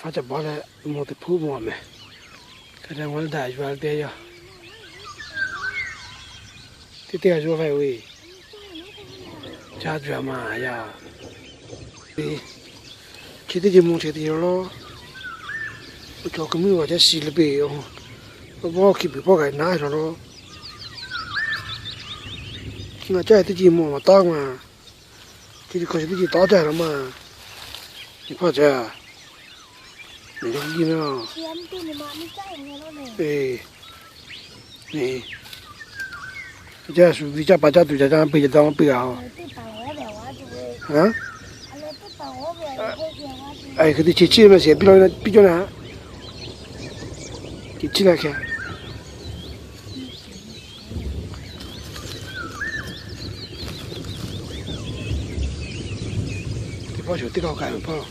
发着包来摸的铺摸没，看见我带出来的呀，这带出来喂，家住嘛呀，对，去的就摸去的咯，我叫个没有在洗了呗哦，我去被包给拿上咯，那这的就摸嘛大嘛，这就可是的就大在了嘛，你怕这？你这个没有？哎，哎，这属于这把这对这张背着当背啊？啊？哎，给他切切嘛，切比较难，切起来看。这包小这个干包，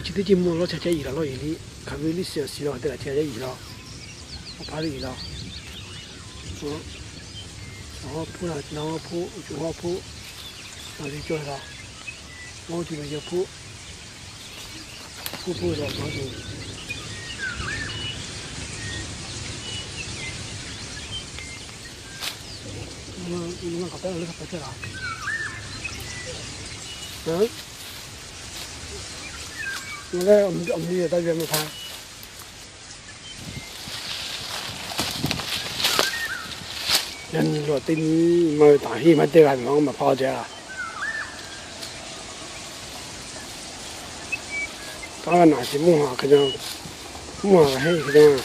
切的就摸了，切一了，老一里，看没里小细了，对了，切一了，我怕一了，然后铺了，然后铺，就好铺，然后就叫它，我这边就铺的，然后就。你们搞到那个不去了？嗯？我们也到远没看。人落地你没大气没得个，我们跑去了。当然那些木哈，可能木哈黑可能。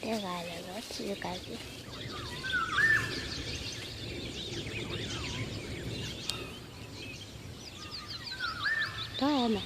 这个来了，这个是。多少呢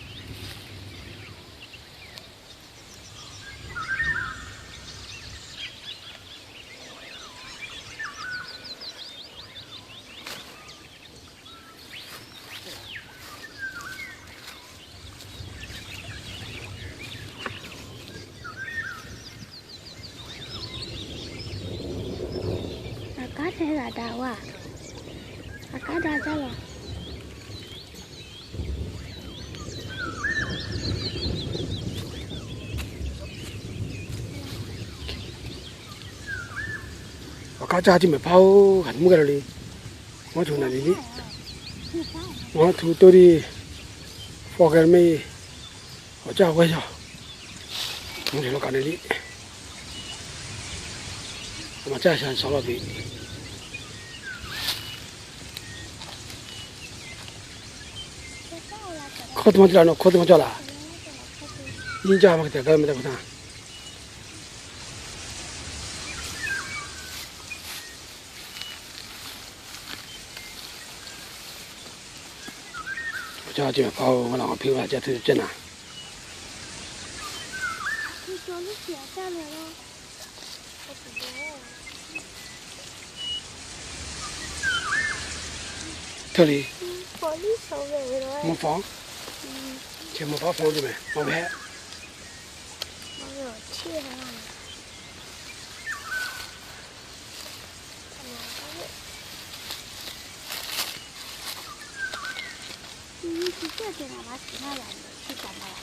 ？Thế là đào à? Cá đào ra rồi. Cá cha thì mới phao hẳn mua cái này, mua thùng này đi, mua thùng tôi đi, phao cái này, ở cha quay sao, không thể nó cả này đi, mà cha sẽ sao là bị. 코드만 찔러 놓고 코드만 찔러 인자 하면 돼 그러면 되구나 자 지금 바로 그냥 피우가 자 들었잖아 틀리 뭐 봐? 지금 뭐 봐? 봐 좀 해. 뭐 해? 진짜 제가 맛있긴 하다. 去干嘛了？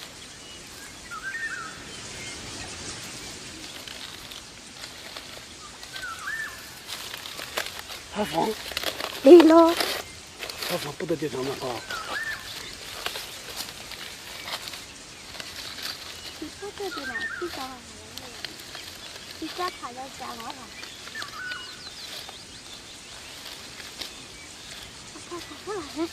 还放对喽，还放不得地上面啊。你说这边呢？去干嘛？去家爬要加麻烦。看看过来了。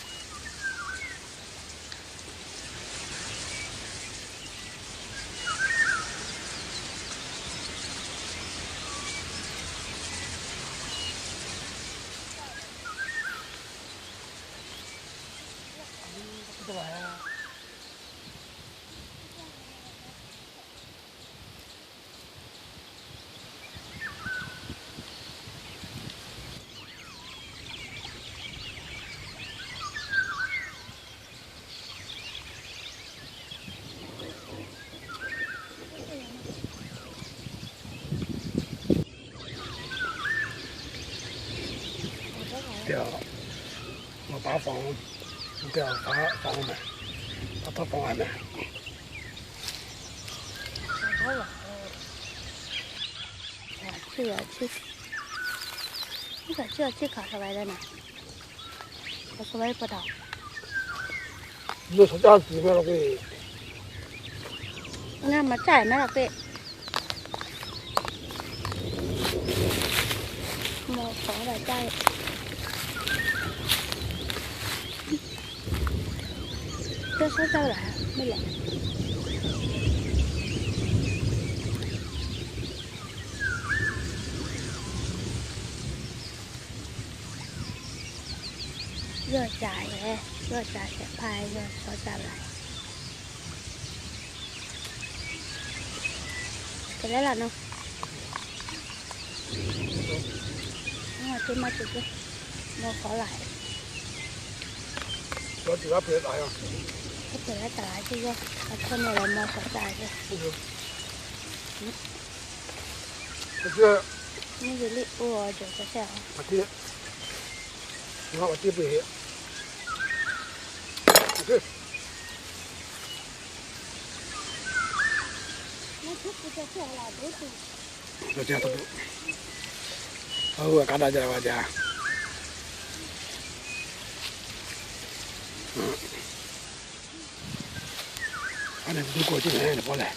不来啊。掉，我把房掉把房门，把它放外面。好了，这个去，这个去考试来的呢，考试来不到。你说家里面了个，那么在那个，我放在家里。这手找来没了。热炸耶，热炸些拍热手找来。给来了呢。我这么就是我过来。我这个别打呀。我给他打来这个，我看到了摸手在这。我这。你这里我就是这样。我这，你看我这不黑。对。我这不叫这来都是。我这都不。我干大家我家。反正都过几年就过来。